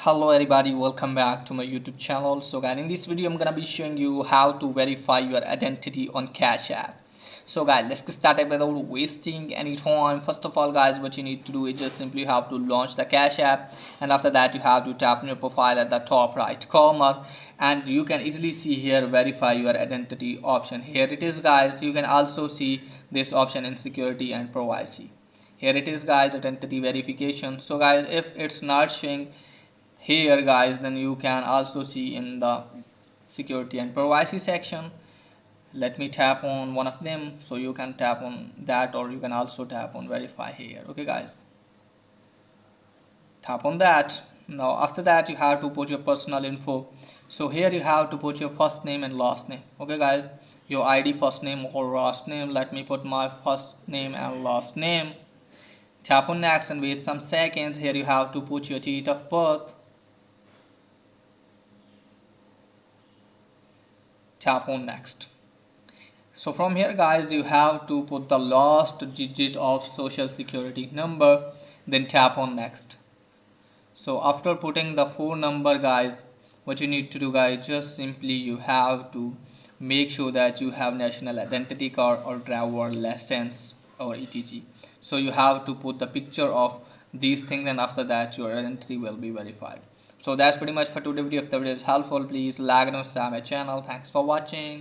Hello everybody, welcome back to my YouTube channel. So guys, in this video I'm gonna be showing you how to verify your identity on Cash App. So guys, let's get started without wasting any time. First of all guys, what you need to do is just simply have to launch the Cash App, and after that you have to tap on your profile at the top right corner, and you can easily see here verify your identity option. Here it is guys. You can also see this option in security and privacy. Here it is guys, identity verification. So guys, if it's not showing here guys, then you can also see in the security and privacy section. Let me tap on one of them, so you can tap on that, or you can also tap on verify here. Okay guys, tap on that. Now after that you have to put your personal info. So here you have to put your first name and last name. Okay guys, your ID first name or last name. Let me put my first name and last name. Tap on next and wait some seconds. Here you have to put your date of birth. Tap on next. So from here guys, you have to put the last digit of social security number, then tap on next. So after putting the phone number guys, what you need to do guys, just simply you have to make sure that you have national identity card or driver license or etc. So you have to put the picture of these things, and after that your identity will be verified. So that's pretty much for today's video. If the video is helpful, please like and subscribe my channel. Thanks for watching.